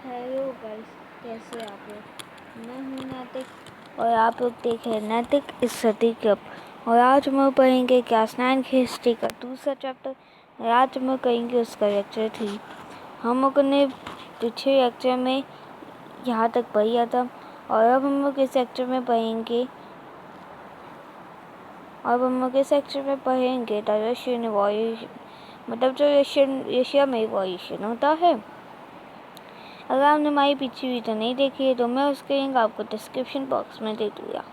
Hello guys, कैसे आप लोग। मैं हूँ नैतिक और आप लोग देख रहे हैं नैतिक इस सदी क्लब। और आज हम पढ़ेंगे क्लास 9 की हिस्ट्री का दूसरा चैप्टर। और आज हम करेंगे उसका लेक्चर 3। हम लोगों ने पिछले लेक्चर में यहाँ तक पढ़ा था और अब हम लोग इस लेक्चर में पढ़ेंगे द रशियन रिवॉल्यूशन, मतलब जो रशिया में रिवॉल्यूशन होता है। अगर आपने हमारी पिछली वीडियो नहीं देखी है तो मैं उसके लिंक आपको डिस्क्रिप्शन बॉक्स में दे दूँगा।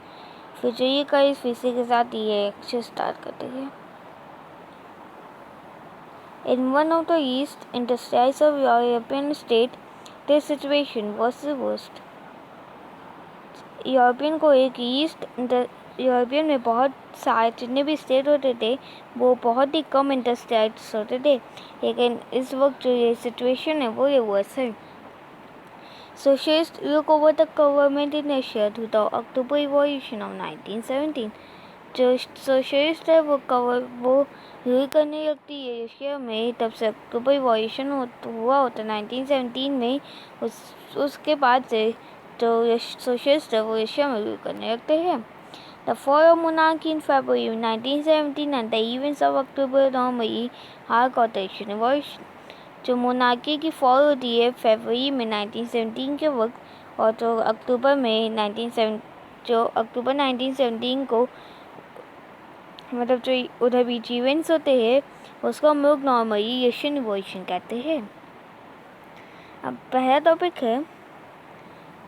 फिर चलिए कल इस विषय के साथ ये लेक्चर स्टार्ट करते हैं। In one of the east interstices of European state, this situation was the worst. European में बहुत सारे जितने भी स्टेट होते थे वो बहुत ही कम इंटरस्टेट्स होते थे, लेकिन इस वक्त जो ये सिचुएशन है वो ये वर्स है। Socialist took over the government in Russia through the October Revolution of 1917. जो सोशलिस्ट है वो रूल करने लगती है रशिया में तब से अक्टूबर रिवॉल्यूशन हुआ होता 1917 में। उसके बाद से जो सोशलिस्ट है वो रशिया में रूल करने लगते हैं। The fall of monarchy in February 1917 and the events of October normally are called the Russian Revolution. जो मोनार्की की फॉल होती है फरवरी में 1917 के वक्त, और जो अक्टूबर 1917 को मतलब जो उधर बीच इवेंट्स होते हैं उसको हम लोग नॉर्मली रशियन रिवॉल्यूशन कहते हैं। अब पहला टॉपिक है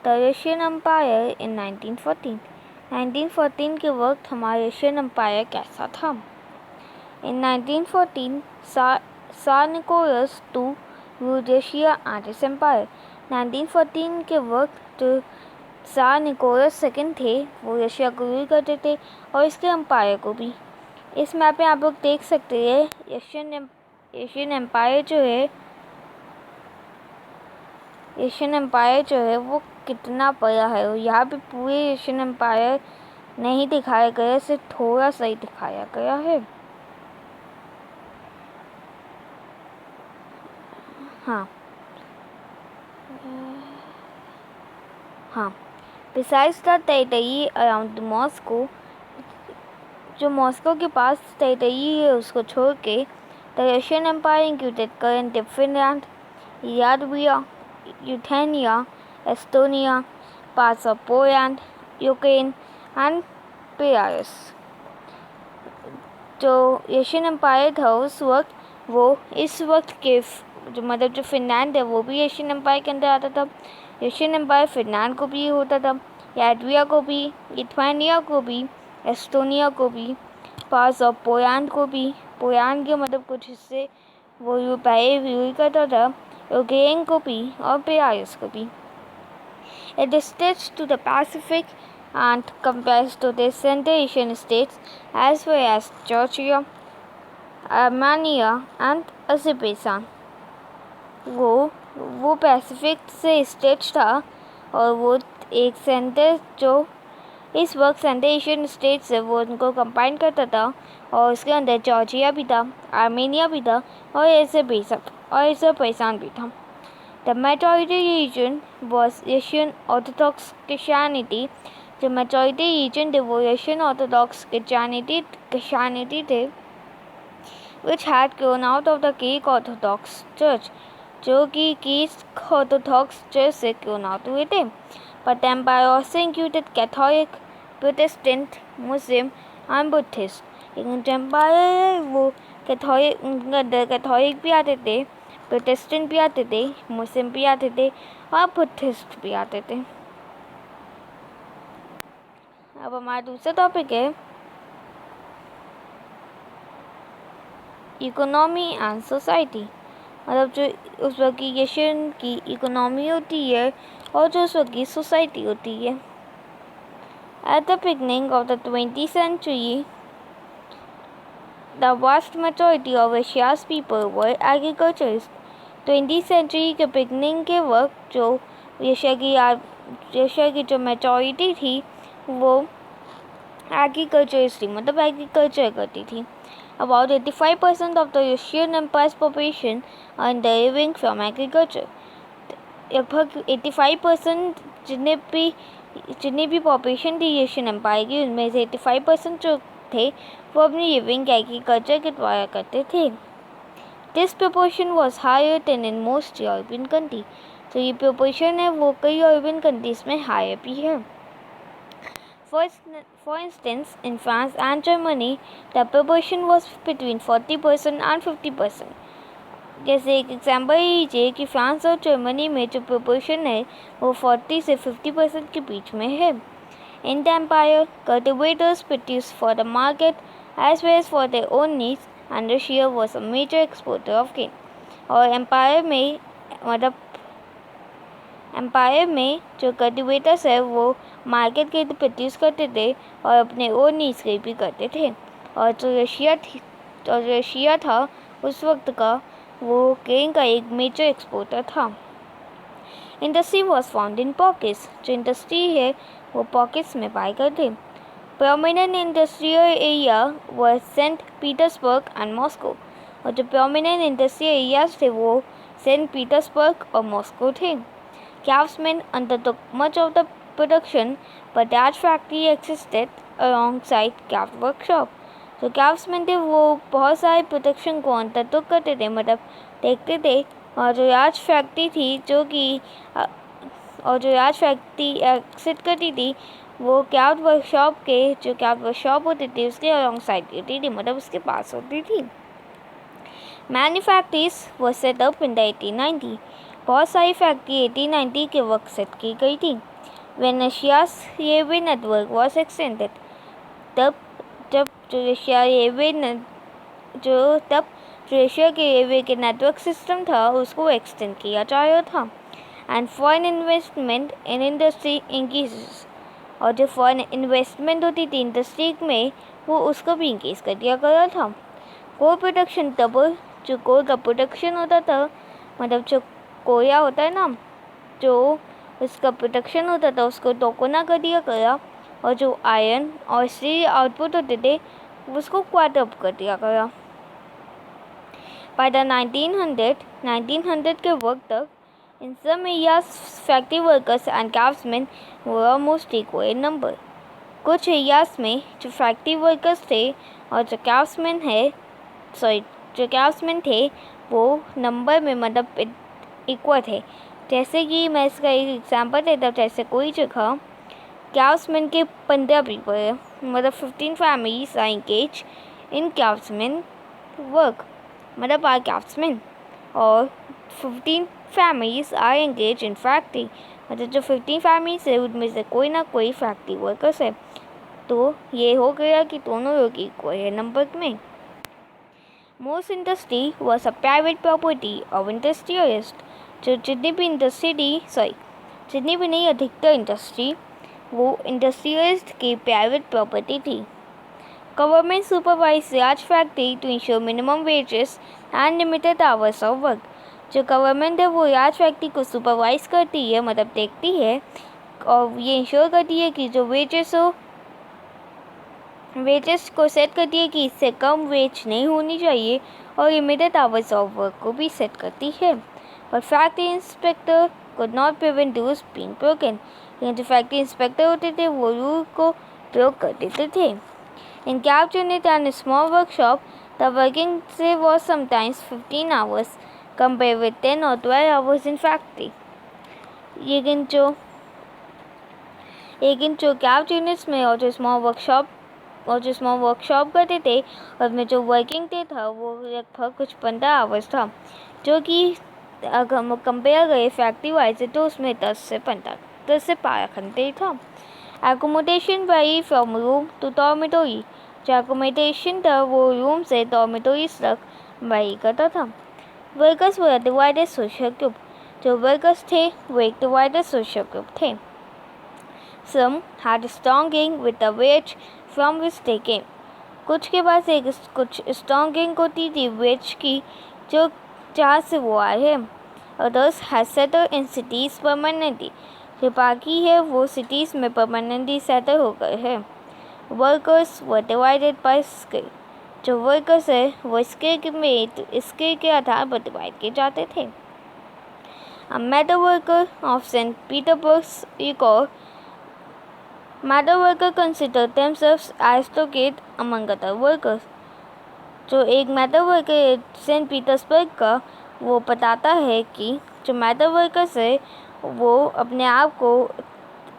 द रशियन एम्पायर इन 1914 के वक्त हमारा रशियन एम्पायर कैसा था। इन 1914 Tsar Nicholas II ruled Russia and his empire. 1914 के वक्त जो Tsar Nicholas II थे वो रशिया को रूल करते थे और इसके एम्पायर को भी। इस मैप में आप लोग देख सकते हैं रशियन एम्पायर जो है वो कितना बड़ा है। और यहाँ पे पूरे रशियन एम्पायर नहीं दिखाया गया, सिर्फ थोड़ा सा ही दिखाया गया है। हाँ, besides the territory around Moscow, जो मॉस्को के पास टेरिटरी है उसको छोड़ के the Russian empire included current Finland, Latvia, Lithuania, Estonia, parts of Poland, Ukraine and Belarus. जो रशियन एम्पायर था उस वक्त वो इस वक्त के जो मतलब जो फिनलैंड है वो भी रशियन एम्पायर के अंदर आता था। रशियन एम्पायर फिनलैंड को भी होता था, लाटविया को भी, लिथुआनिया को भी, एस्टोनिया को भी, पार्ट्स ऑफ पोलैंड को भी, पोलैंड के मतलब कुछ हिस्से वो पहले रूल करता था, यूक्रेन को भी और बेलारूस को भी। It is stretched to the Pacific and compares to the Central Asian states as well as Georgia, Armenia and Azerbaijan. वो पैसिफिक से स्टेट था और वो एक सेंटर जो इस वक्त सेंट्रल एशियन स्टेट्स है वो उनको कंबाइन करता था, और उसके अंदर जॉर्जिया भी था, आर्मेनिया भी था और अज़रबैजान भी था। The majority religion was Russian Orthodox Christianity. जो मेजॉरिटी रीजन थे वो रशियन ऑर्थोडॉक्स क्रिश्चियनिटी थे, which had grown out of the Greek Orthodox Church, जो कि ग्रीक ऑर्थोडॉक्स चर्च से grown out हुए थे। But the empire also included Catholic, Protestant, Muslim and Buddhist. लेकिन जो एम्पायर है वो कैथोलिक भी आते थे, प्रोटेस्टेंट भी आते थे, मुस्लिम भी आते थे और बुद्धिस्ट भी आते थे। अब हमारा दूसरा टॉपिक है इकोनॉमी एंड सोसाइटी, मतलब जो उस वक्त की रशियन की इकोनॉमी होती है और जो उस वक्त की सोसाइटी होती है। At the beginning of the 20th century, the vast majority of Russia's people were agriculturist. 20th century के बिगनिंग के वक्त जो रशिया की जो मेजॉरिटी थी वो एग्रीकल्चरिस्ट थी, मतलब एग्रीकल्चर करती थी। About 85% of the Russian Empire's population earned their living from agriculture. लगभग 85% जितनी भी पॉपुलेशन थी एशियन एम्पायर की, उनमें से 85% जो थे वो अपनी लिविंग एग्रीकल्चर के द्वारा करते थे। This proportion was higher than in most European country. तो ये प्रपोर्शन है वो कई यूरोपियन कंट्रीज में हायर भी है। For instance, in France and Germany, the proportion was between 40% and 50%. जैसे एक एग्जाम्पल लीजिए कि फ्रांस और जर्मनी में जो प्रोपोर्शन है वो 40 से 50% के बीच में है। In the empire, cultivators produce for the market as well as for their own needs and Russia was a major exporter of grain. और एम्पायर में जो कल्टिवेटर्स है वो मार्केट के लिए प्रोड्यूस करते थे और अपने ओन नीड्स के भी करते थे। और जो रशिया था उस वक्त का, वो गेन का एक मेजर एक्सपोर्टर था। Industry was found in pockets. जो इंडस्ट्री है वो पॉकेट्स में पाए गए थे। प्रोमिनेंट इंडस्ट्रियल एरिया व सेंट पीटर्सबर्ग एंड मॉस्को। और जो प्रोमिनेंट इंडस्ट्रियल एरियाज थे वो सेंट पीटर्सबर्ग और मॉस्को थे। Craftsmen undertook much of the production, but that factory existed alongside craft workshop. तो क्राफ्ट्समैन थे वो बहुत सारे प्रोडक्शन को अंडरटेक करते थे, मतलब देखते थे। और जो राज फैक्ट्री एक्सिस्ट करती थी वो क्राफ्ट वर्कशॉप होते थे उसके अलॉन्गसाइड होती थी, मतलब उसके पास होती थी। Many factories were set up in the 1890। बहुत सारी फैक्ट्री 1890 के वक्त सेट की गई थी। When Russia's railway network was extended, तब जो रशिया के रेलवे के नेटवर्क सिस्टम था उसको एक्सटेंड किया जा रहा था। And foreign investment in industry increases. और जो फॉरेन इन्वेस्टमेंट होती थी इंडस्ट्री में वो उसको भी इंक्रीज कर दिया गया था। कोल प्रोडक्शन जो कोल का प्रोडक्शन होता था, मतलब जो कोयला होता है ना, जो उसका प्रोडक्शन होता था उसको दोगुना कर दिया गया। और जो आयरन और स्टील आउटपुट होते थे उसको क्वार्टर कर दिया गया। बाय द 1900 के वक्त तक in some areas factory workers and craftsman were almost equal in number. कुछ एरियाज में जो फैक्ट्री वर्कर्स थे और जो क्राफ्ट्समैन थे वो नंबर में मतलब इक्वल थे। जैसे कि मैं इसका एक एग्जांपल देता हूँ, जैसे कोई जगह क्राफ्ट्समैन के 15 पीपल है, मतलब 15 families are engage in craftsman work, मतलब आर क्राफ्ट्समैन। और 15 families are engage in factory, मतलब जो 15 फैमिलीज है उनमें से कोई ना कोई फैक्ट्री वर्कर्स है। तो ये हो गया कि दोनों लोग इक्वल है नंबर में। Most industry was a private property of industrialist. जितनी भी नहीं, अधिकतर इंडस्ट्री वो इंडस्ट्रियलिस्ट की प्राइवेट प्रॉपर्टी थी। Government supervise large factory to ensure minimum wages and limited hours of work. जो गवर्नमेंट है वो लार्ज फैक्ट्री को सुपरवाइज करती है, मतलब देखती है और ये इंश्योर करती है कि जो वेजेस को सेट करती है कि इससे कम वेज नहीं होनी चाहिए, और लिमिटेड आवर्स ऑफ वर्क को भी सेट करती है। और factory inspector could not prevent rules being broken। लेकिन जो फैक्ट्री इंस्पेक्टर होते थे वो रूल को ब्रेक कर देते थे। इन craft unit and small workshop the working day was sometimes 15 hours compared with 10 or 12 hours in factory। लेकिन जो क्राफ्ट यूनिट्स में और जो स्मॉल वर्कशॉप करते थे उसमें जो वर्किंग डे था वो लगभग कुछ 15 आवर्स था, जो कि अगर हम कंपेयर करें फैक्ट्री वाइज तो उसमें 10 से 12 घंटे था। Accommodation vary from room to dormitory. जो एकोमोडेशन था वो रूम से डॉर्मेटोरीज तक वेरी करता था। Workers were divided social group. जो वर्कर्स थे वो एक डिवाइडेड सोशल ग्रुप थे। Some had strong gang with the wage from which they came. कुछ के पास कुछ स्ट्रॉन्ग गैंग होती थी वेज की, जो जहाँ से वो आए हैं। Others had settle in cities permanently. जो बाकी है वो सिटीज़ में परमानेंटली सेटल हो गए हैं। Workers were divided by skill. जो वर्कर्स है वो स्किल के आधार पर डिवाइड किए जाते थे। A metal worker of St. Petersburg recalled, metal worker consider themselves aristocrats among other workers. जो एक मेटल वर्कर है सेंट पीटर्सबर्ग का, वो बताता है कि जो मेटल वर्कर्स है वो अपने आप को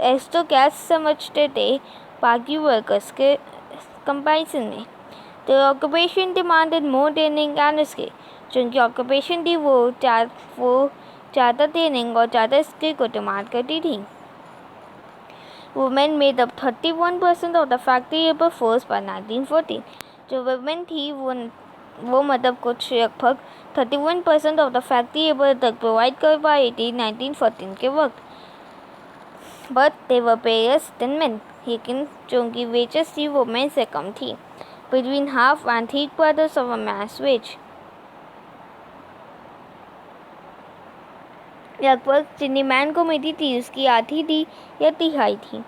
एरिस्टोक्रेट्स समझते थे बाकी वर्कर्स के कंपैरिजन में। The occupation demanded more training and skill, जो उनकी ऑक्यूपेशन थी वो ज़्यादा ट्रेनिंग और ज़्यादा स्किल को डिमांड करती थी। Women made up 31% of the factory labour force by 1914। जो वुमेन थी वो मतलब कुछ लगभग 31% ऑफ द फैक्ट्री लेबर तक प्रोवाइड कर पाई थी 1914 के वक्त। But they were paid less than main, लेकिन जो उनकी वेजेस थी वो मेन से कम थी, between half and 3/4 of a man's wage. लगभग जितनी मैन को मिलती थी उसकी आधी थी या तिहाई थी,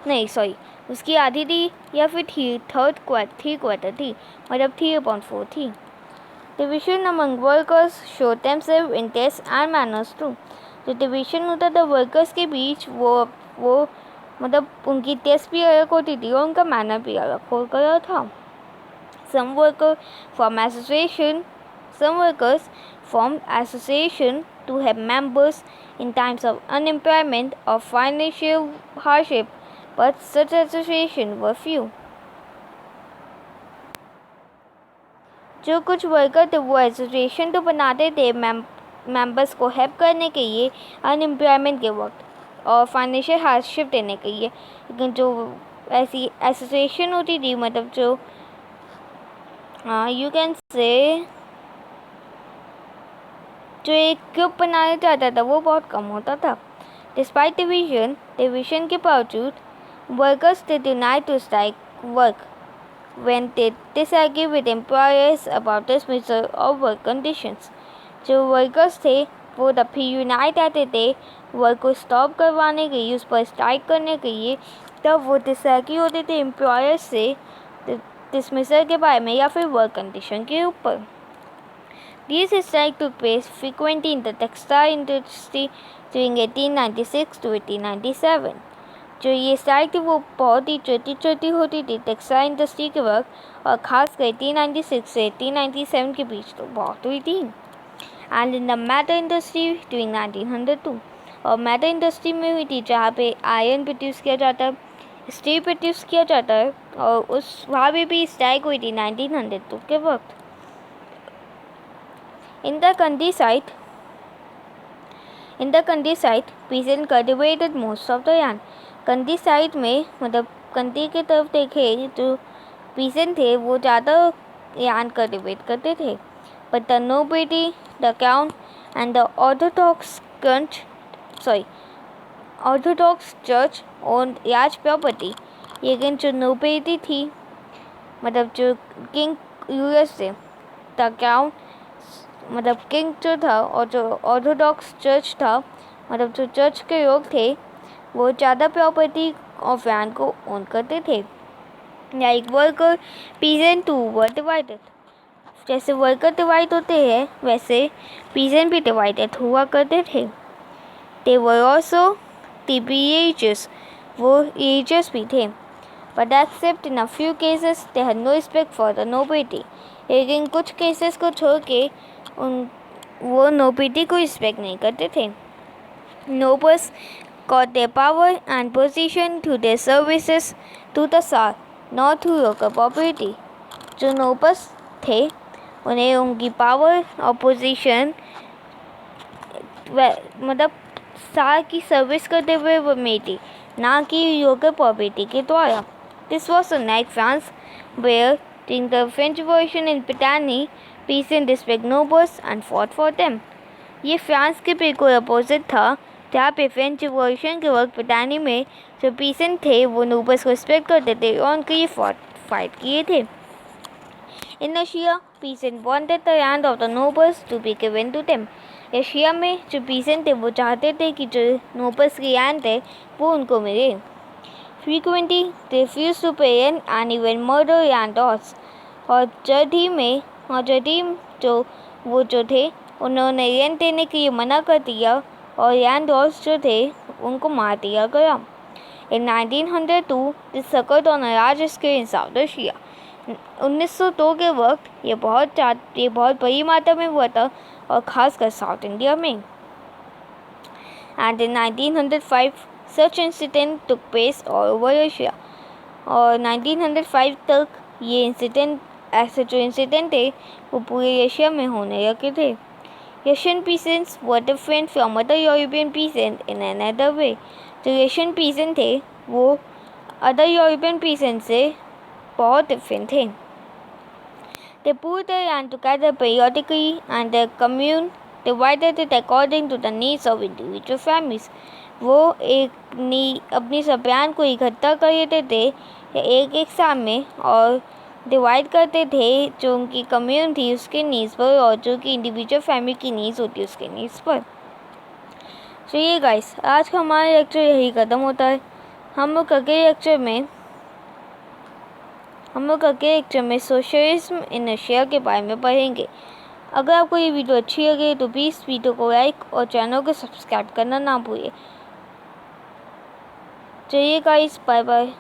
नहीं सॉरी, उसकी आधी थी या फिर 3/4 थी, मतलब 3/4 थी। Division among workers show themselves in taste and manners too. जो डिविजन होता था वर्कर्स के बीच वो मतलब उनकी टेस्ट भी अलग होती थी और उनका मैनर भी अलग हो गया था। Some workers formed association to help members in times of unemployment or financial hardship, but such associations were few. जो कुछ वर्कर थे वो एसोसिएशन तो बनाते थे मेंबर्स को हेल्प करने के लिए अनएम्प्लॉयमेंट के वक्त और फाइनेंशियल हार्डशिप देने के लिए, लेकिन जो ऐसी एसोसिएशन होती थी मतलब जो यू कैन से जो एक ग्रुप बनाया जाता था वो बहुत कम होता था। डिस्पाइट डिविजन के बावजूद वर्कर्स थे denied to strike work when they disagree with employers about dismissal of work conditions. जो वर्कर्स थे वो तब भी यूनाइट आते थे वर्क को स्टॉप करवाने के लिए, उस पर स्ट्राइक करने के लिए, तब वो डिसएग्री होते थे एम्प्लॉयर्स से डिसमिसल के बारे में या फिर वर्क कंडीशन के ऊपर। These strikes took place frequently in the textile industry during 1896 to 1897. जो ये स्ट्राइक थी वो बहुत ही छोटी होती थी टेक्सटाइल इंडस्ट्री के वक्त, और ख़ासकर 1896 से 1897 के बीच तो बहुत हुई थी। And in the metal industry during 1902, और मेटल इंडस्ट्री में हुई थी जहाँ पे आयरन प्रोड्यूस किया जाता है, स्टील प्रोड्यूस किया जाता है, और उस वहाँ भी स्ट्राइक हुई थी 1902 के वक्त। In the country side pheasant cultivated most of the land. Country side में मतलब कंट्री की तरफ देखे जो पीसेंट थे वो ज़्यादा लैंड कल्टिवेट करते थे। But the nobility, the crown and the Orthodox church owned large property. लेकिन जो नोबिलिटी थी मतलब जो किंग यूएस थे, द क्राउन मतलब किंग जो था, और जो ऑर्थोडॉक्स चर्च था मतलब जो चर्च के लोग थे वो ज़्यादा प्रॉपर्टी ऑफ लैंड को ओन करते थे। Like worker, peasant too were divided. जैसे वर्कर डिवाइड होते हैं वैसे पीजेंट भी डिवाइडेड हुआ करते थे। दे वर ऑल्सो रिलीजियस, वो रिलीजियस भी थे, but except in a few cases they had no respect for the nobility. लेकिन कुछ केसेस को छोड़ के वो नोबिलिटी को रिस्पेक्ट नहीं करते थे। Nobles got their power and position through their services to the Tsar, not through local property. जो नोबल्स थे उन्हें उनकी पावर और पोजीशन मतलब सार की सर्विस करते हुए वो मिली, ना कि लोकल प्रॉपर्टी के द्वारा। This was unlike France, where during the French Revolution in Brittany, peasants respect nobles and fought for them. ये फ्रांस के बिल्कुल अपोजिट था, जहाँ पे फ्रेंच रिवॉल्यूशन के वक्त ब्रिटानी में जो पीसेंट थे वो नोबल्स को रिस्पेक्ट करते थे और उनके लिए फाइट किए थे। In Asia peasant wanted the land of the nobles to be given to them. Asia में जो पीसेंट थे वो चाहते थे कि जो नोबल्स की लैंड है वो उनको मिले। Frequently they refuse to pay rent and even murder landlords. और जल्द ही जो थे उन्होंने रेंट देने के लिए मना कर दिया और लैंडलॉर्ड्स जो थे उनको मार दिया गया। In 1902, this occurred on a large scale in South Asia. 1902 के वक्त ये बहुत बड़ी मात्रा में हुआ था और ख़ासकर साउथ इंडिया में। And in 1905, such incident took place all over Asia. और 1905 तक ये ऐसे जो इंसिडेंट थे वो पूरे एशिया में होने लगे थे। Asian peasants were different from other European peasants in another way. जो एशियन पीसेंट थे वो अदर यूरोपियन पीसेंट से बहुत डिफरेंट थे। They pulled their land together periodically and their commune divided it according to the needs of individual families. वो अपनी सब्यान को इकट्ठा कर लेते थे एक साल में और डिवाइड करते थे जो उनकी कम्यून थी उसके नीड्स पर और जो कि इंडिविजुअल फैमिली की नीड्स होती है उसके नीड्स पर। तो ये गाइस आज का हमारा लेक्चर यही ख़त्म होता है। हम लोग अगले लेक्चर में सोशलिज्म इन एशिया के बारे में पढ़ेंगे। अगर आपको ये वीडियो अच्छी लगे तो प्लीज़ वीडियो को लाइक और चैनल को सब्सक्राइब करना ना भूलिए। चलिए गाइस, बाय बाय।